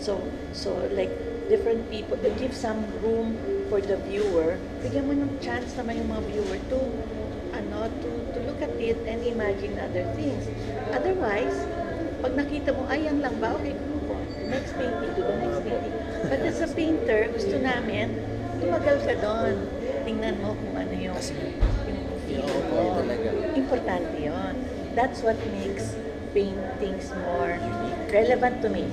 So, so like different people, to give some room for the viewer, bigyan mo ng chance naman yung mga viewer to, to look at it and imagine other things. Otherwise, pag nakita mo, ay, yan lang ba? Okay, go on. Next painting, to the next painting. But as a painter, gusto namin, tumagal ka doon. Tingnan mo kung ano yung feel mo. Importante yun. That's what makes paintings more relevant to me.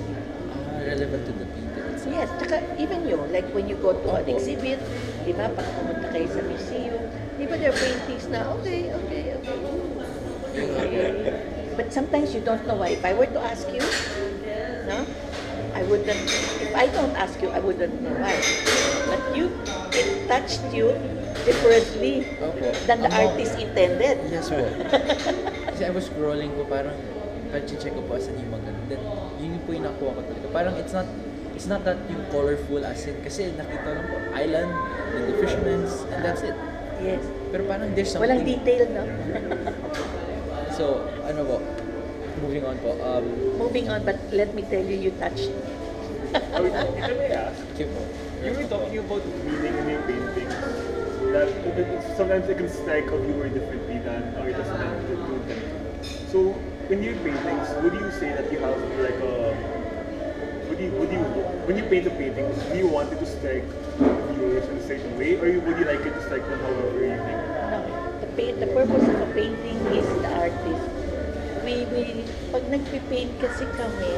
Relevant to the painter itself. Yes, tsaka even you, like when you go to an exhibit, di ba, pag pumunta kayo sa museum, di ba there are paintings na, okay. But sometimes you don't know why. If I were to ask you, no, I wouldn't, if I don't ask you, I wouldn't know why. But it touched you differently than the artist intended. Yes po. Kasi I was scrolling ko, parang pag-check ko po asan yung maganda. Then, yun po yung nakuha ko talaga. Parang it's not that yung colorful as in, kasi nakita lang po, island, then the fishermen's, and that's it. Yes. Pero parang there's something... Walang detail, no? So, ano po, moving on po. Moving on, but let me tell you, you touched. Can I ask? Okay po. You were talking about meaning in your paintings. That sometimes it can strike a viewer differently than artists meant to do them. So, in your paintings, would you say that you have like a... when you paint a painting, do you want it to strike viewers in a certain way, or would you like it to strike them however you think? No, the purpose of a painting is the artist. Pag nagpipaint kasi kami,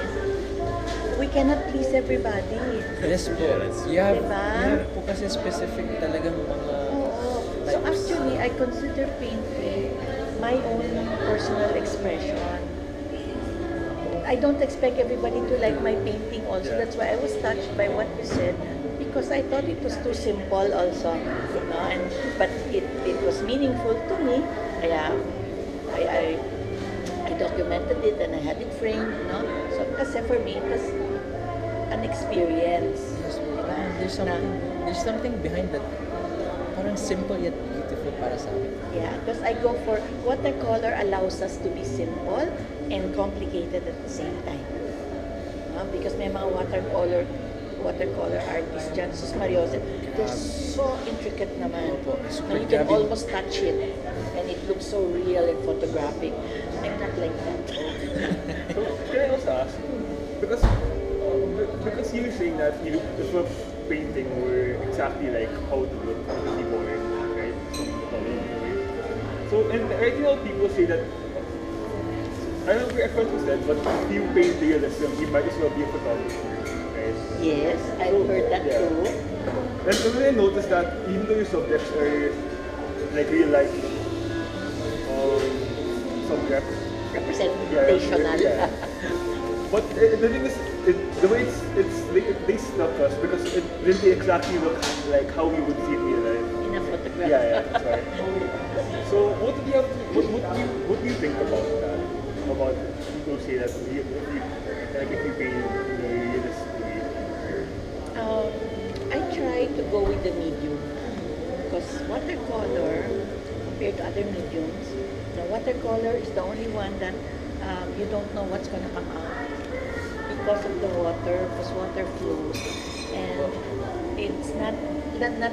we cannot please everybody. Yes po. You have Diba? po kasi specific talagang mga... Oo. So actually, I consider painting my own personal expression. I don't expect everybody to like my painting also. That's why I was touched by what you said, because I thought it was too simple also. No? But it was meaningful to me. I documented it and I had it framed. No? So kasi for me, it was an experience. Yes, Diba? there's something behind that. Parang simple yet beautiful para sa akin. Yeah, because I go for watercolor allows us to be simple and complicated at the same time. Because may mga watercolor artists dyan, sus Mariose, they're so intricate naman. Na you can almost touch it and it looks so real and photographic. I'm not like that. So, can I also ask, because you're saying that if a painting were exactly like how to look, it would be boring, right? So, and right now people say that, I don't know if everyone who said, but if you paint realism, you might as well be a photographer, right? Yes, I've heard that too. And when I noticed that even though your subjects are like real life subjects, Representational. yeah. But the thing is, the way they stuck us because it didn't exactly look like how we would see it in real life. In a photograph. Yeah, that's right. So what do you think about that? About people say that if you paint in a realistic way? I try to go with the medium because watercolor, compared to other mediums, the watercolor is the only one that you don't know what's going to come out because of the water, because water flows, and it's not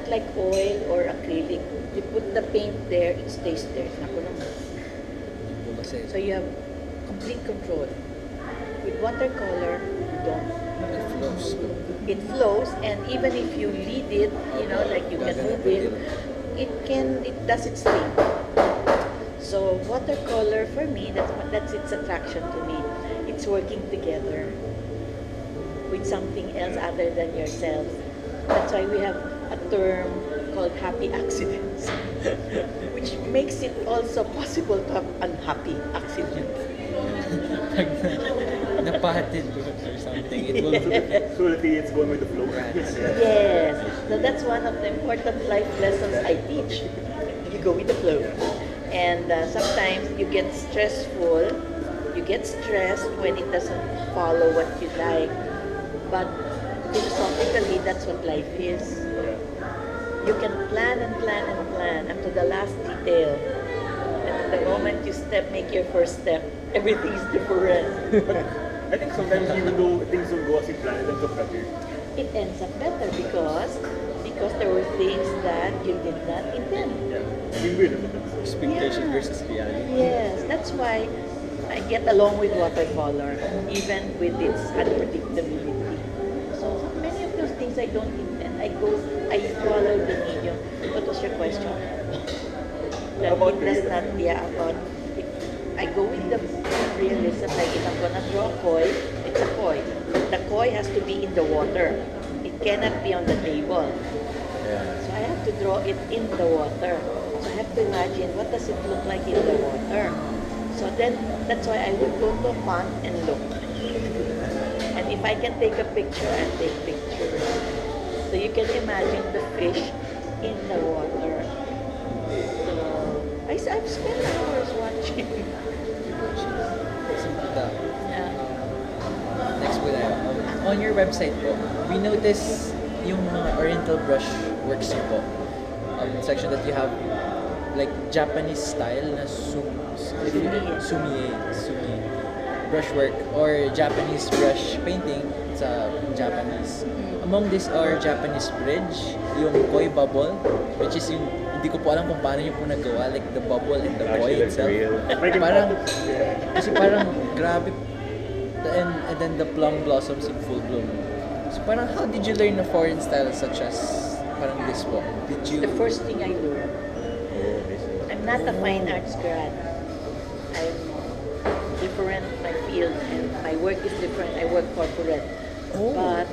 like oil or acrylic. You put the paint there, it stays there. Naku naman. So you have complete control. With watercolor, you don't. It flows. It flows, and even if you lead it, like you can move it, it does its thing. So watercolor for me, that's its attraction to me. It's working together with something else other than yourself. That's why we have a term called happy accidents, which makes it also possible to have unhappy accidents. Napahatid or something. It will So it's going with the flow. Yes. So that's one of the important life lessons I teach. You go with the flow. And sometimes you get stressful. You get stressed when it doesn't follow what you like. But philosophically, that's what life is. You can plan and plan and plan up to the last detail. And the moment you make your first step, everything is different. I think sometimes even though things don't go as you planned, then ends up better. It ends up better because there were things that you did not intend. Yeah. I mean, we're limited. Expectation Yeah. versus reality. Yes, that's why I get along with watercolor, even with its unpredictability. So many of those things I don't intend. I follow the medium. What was your question? That About it does realism. not, yeah, about it. I go with the realism. Like if I'm gonna draw a koi, it's a koi. The koi has to be in the water. It cannot be on the table. Yeah. So I have to draw it in the water. So I have to imagine what does it look like in the water. So then that's why I would go to a pond and look. And if I can take a picture, I'll take pictures. So you can imagine the fish in the water. So I've spent hours watching. Yeah. Next po tayo. On your website po, we notice yung mga oriental brush works niyo po. Section that you have like Japanese style na sumie brushwork or Japanese brush painting sa Japanese. Among these are Japanese bridge, yung koi bubble, which is yung hindi ko po alam kung paano yung po nagawa, like the bubble and the koi Actually, that's itself. real. Making Parang, photos. Yeah. kasi parang grabe. And then the plum blossoms in full bloom. So parang how did you learn a foreign style such as parang this po? Did you... The first thing I learned. I'm not a fine arts grad. I'm different, my field, and my work is different. I work corporate. Oh. But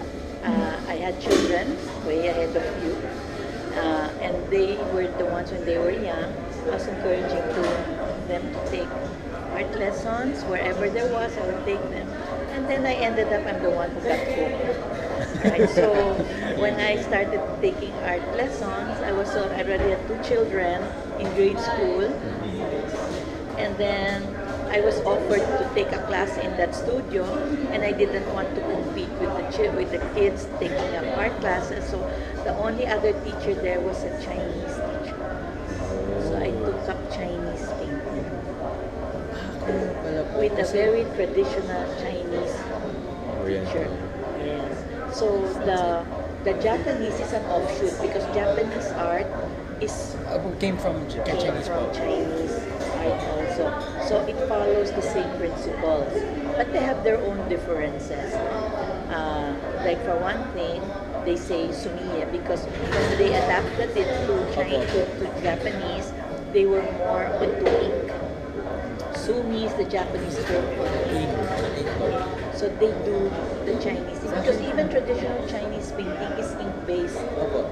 I had children way ahead of you. And they were the ones when they were young. I was encouraging them to take art lessons wherever there was. I would take them. And then I ended up, I'm the one who got hooked. Right, so when I started taking art lessons, I already had 2 children in grade school, and then I was offered to take a class in that studio, and I didn't want to compete with the kids taking up art classes. So the only other teacher there was a Chinese teacher. So I took up Chinese painting with a very traditional Chinese teacher. Yes. So the Japanese is an offshoot because Japanese art is came from came Chinese from po. Chinese art also. So it follows the same principles, but they have their own differences. Like for one thing, they say sumiye because when they adapted it to Japanese, they were more into ink. Sumi is the Japanese term for ink. So they do the Chinese because even traditional Chinese painting is ink-based. Opo,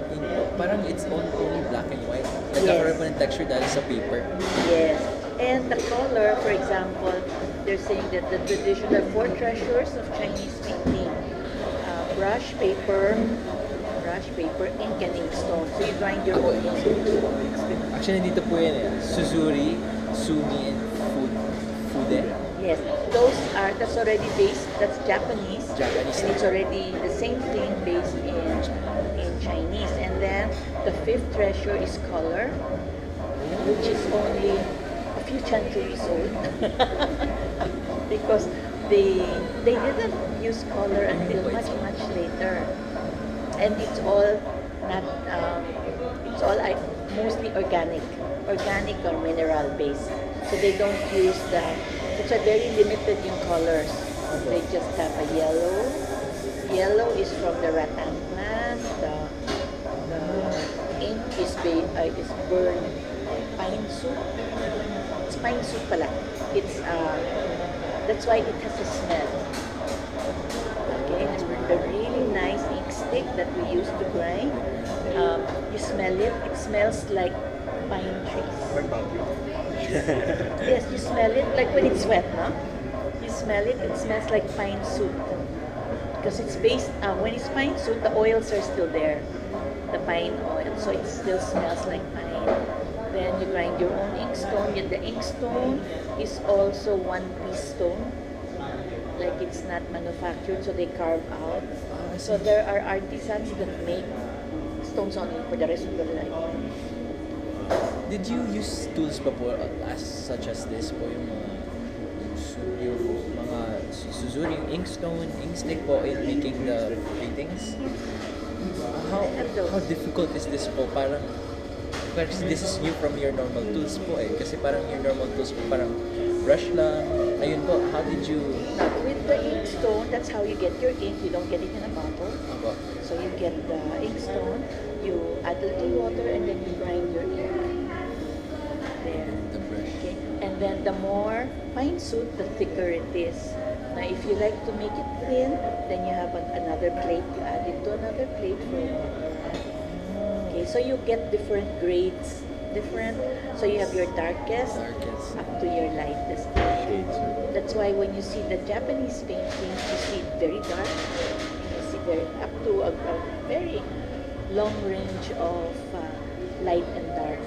parang it's only black and white. Yes. Nagkakaroon po ng texture dahil sa paper. Yes. And the color, for example, they're saying that the traditional 4 treasures of Chinese painting, brush, paper, ink, and inkstone. So you grind your own ink. Actually, dito po yan eh. Suzuri, Sumi, and Fude. Yes, that's already based, that's Japanese. Japanese. And it's already the same thing based in Chinese. And then the 5th treasure is color, which is only a few centuries old. Because they didn't use color until much later. And it's all not, mostly organic or mineral based. So they don't use it's a very limited in colors. They just have a yellow. Yellow is from the rattan plant. The ink is burned pine soup. It's pine soup pala. It's that's why it has a smell. Okay, it's the really nice ink stick that we use to grind. You smell it. It smells like pine trees. Like bamboo. Yes, you smell it like when it's wet, no? You smell it, it smells like pine soup. Because it's based, when it's pine soup, the oils are still there. The pine oil, so it still smells like pine. Then you grind your own inkstone. The inkstone is also one-piece stone. Like it's not manufactured, so they carve out. So there are artisans that make stones only for the rest of their life. Did you use tools pa po such as this po yung mga Suzuri, yung inkstone, inkstick po in making the paintings. How difficult is this po? Parang this is new from your normal tools po eh. Kasi parang your normal tools po parang brush lang. Ayun po, how did you... Now, with the inkstone, that's how you get your ink. You don't get it in a bottle. Apo. So you get the inkstone, you add a little water, and then you grind your ink. There. The brush. Okay. And then the more fine suit, the thicker it is. Now, if you like to make it thin, then you have another plate. You add it to another plate for water. Okay, so you get different grades. So you have your darkest Darkest. up to your lightest. Shades. That's why when you see the Japanese paintings, you see it very dark. You see there up to a very long range of light and dark.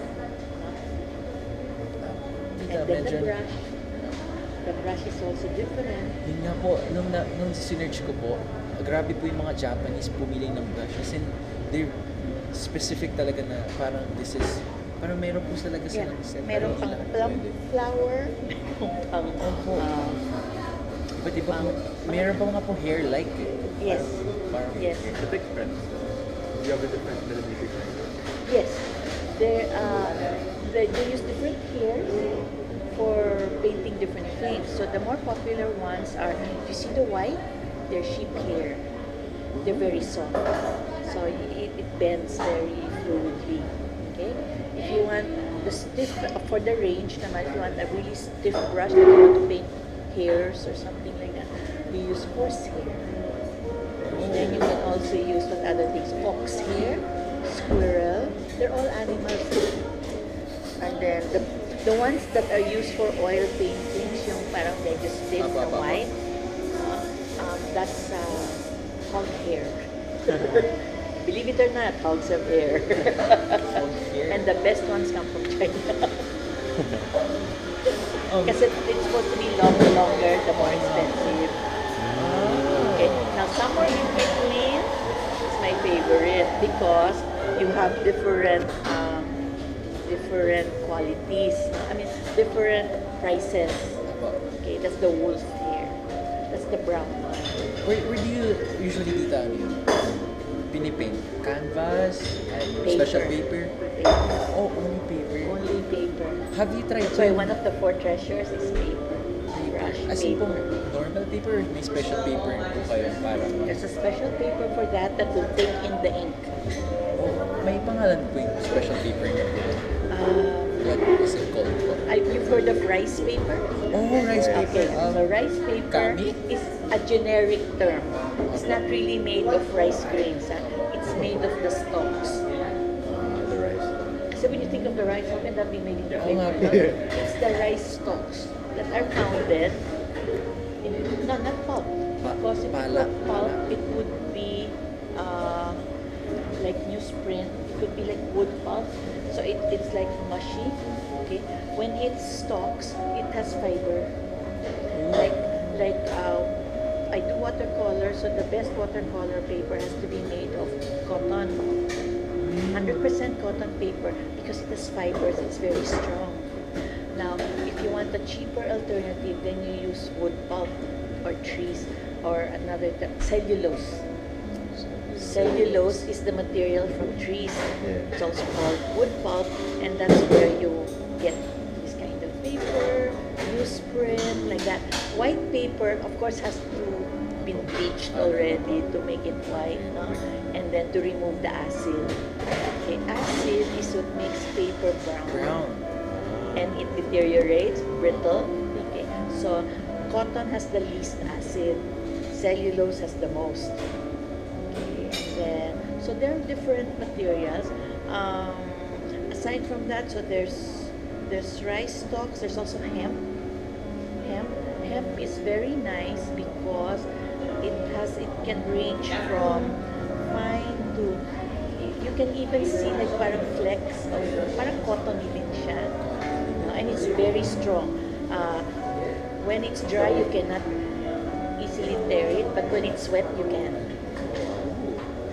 Tita, And then medyo... the brush is also different. Yun nga po, nung sinerge ko po, grabe po yung mga Japanese pumili ng brush. As in, they're specific talaga na parang this is... Parang meron po talaga Yeah, silang set. meron pang plum flower, meron pang Iba't iba po, meron pa nga po hair-like eh. yes, Parang, yes, The difference. You have a different millimeter grinder. yes. They use different hairs for painting different things. So the more popular ones are, if you see the white, they're sheep hair. They're very soft. So it bends very fluidly. Okay? If you want the stiff, for the range naman, if you want a really stiff brush that you want to paint hairs or something like that, you use horsehair. Then you can also use what other things, fox hair, squirrel, they're all animals. And then the ones that are used for oil paintings, yung parang medyo stiff na Apa. white, that's hog hair. Believe it or not, hogs have hair. hair. And the best ones come from China. Kasi it's supposed to be longer, the more expensive. Okay. Now, somewhere in between is my favorite because you have different qualities. I mean, different prices. Okay, that's the wolf hair. That's the brown one. Where do you usually dita ano yun? Pinipaint? Canvas? And special paper? Oh, only paper. Only paper. Have you tried That's why one of the four treasures is paper. Brush As in pong paper. normal paper or may special paper po kayo parang... There's a special paper for that will take in the ink. Oh, may pangalan po yung special paper niya po. What is it called po? You've heard of rice paper? Oh, rice paper. Okay, so rice paper kami? is a generic term. It's not really made of rice grains. It's made of the stalks. The rice. Kasi when you think of the rice, how can that be made into Oo nga paper? po. It's the rice stalks that are pounded. No, not pulp. Because if Pala. you put pulp, it would be like newsprint. It could be like wood pulp. So it's like mushy. Okay. When it stalks, it has fiber. Like I do watercolor, so the best watercolor paper has to be made of cotton. 100% cotton paper because it has fibers, it's very strong. Now, if you want a cheaper alternative, then you use wood pulp or trees or cellulose. Cellulose is the material from trees. It's also called wood pulp, and that's where you get this kind of paper, newsprint, like that. White paper, of course, has to be bleached already to make it white, no? And then to remove the acid. Okay, acid is what makes paper brown. And it deteriorates, brittle. Okay, so cotton has the least acid, cellulose has the most. Okay, and then so there are different materials. Aside from that, so there's rice stalks. There's also hemp. Hemp is very nice because it can range from fine to you can even see like parang flecks of parang cottony din siya. And it's very strong. When it's dry, you cannot easily tear it, but when it's wet, you can.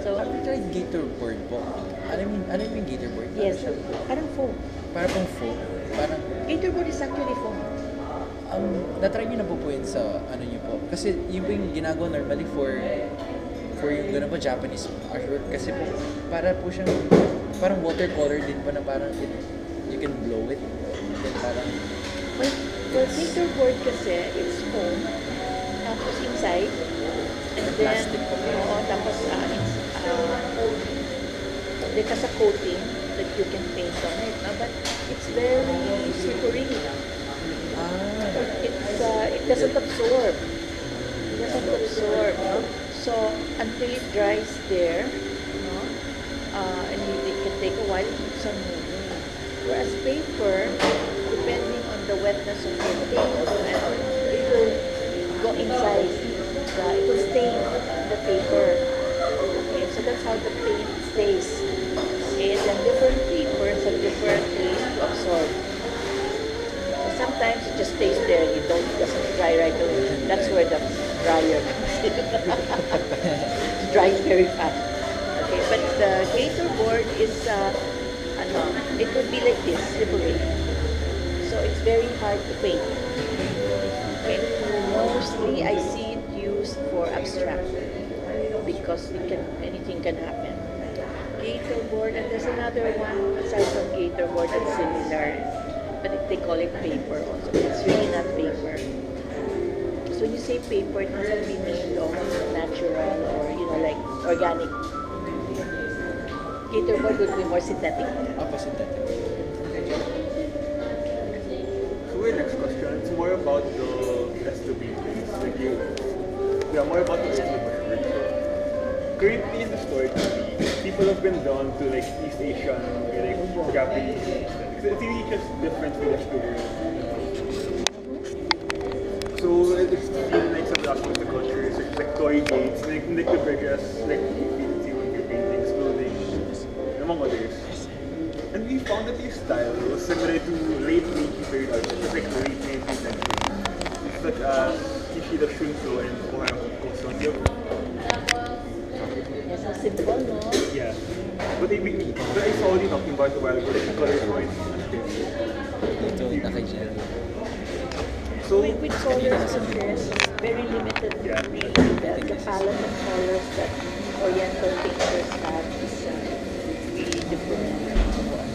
So, Have you tried gator board po? Ano yung gator board? yes, parang foam. Para pong foam. Parang, Gator board is actually foam. Na-try nyo na po yun sa ano nyo po? Kasi yun po yung ginagawa normally for yung gano'n po Japanese artwork. Kasi po, para po siyang, parang watercolor din po na parang you can blow it. And then parang, Well, paperboard kasi, it's foam, tapos inside, and then, Plastic pa ba? oo, tapos there has a coating that you can paint on it, no? But it's very slippery. It doesn't absorb. It doesn't absorb, no? So, until it dries there, no? And it can take a while, it keeps on moving. Whereas paper, depending on the wetness of your paint, it will go inside. It will stain the paper. Okay, so that's how the paint stays. Okay, then different papers have different ways to absorb. So sometimes it just stays there. It doesn't dry right away. That's where the dryer comes in. It's drying very fast. Okay, but the gator board is it would be like this, slippery. So it's very hard to paint. Okay. Mostly I see it used for abstract because anything can happen. Gator board, and there's another one aside from gator board that's similar, but they call it paper also. It's really not paper. So when you say paper, it must be made of natural or like organic. Gator board would be more synthetic. synthetic. So my next question, it's more about the paintings. More about the artwork. Currently in the store, people have been drawn to like East Asian, like Japanese. It's really just different with the So it's been like some aspects of the culture, like toy gates, like the bridges, like you see with your paintings, clothing, among others. And we found that your style was similar to late Meiji period artists, like the late 19th century, such as Kishida Shunto and Ohara Kosonyo. Yes, so simple, no? Yeah. But I saw you talking about a while ago, like the color point. Ito, naka-gel. So, With colors and dress, it's very limited. Yeah. Really, the palette of colors that Oriental painters have is really different.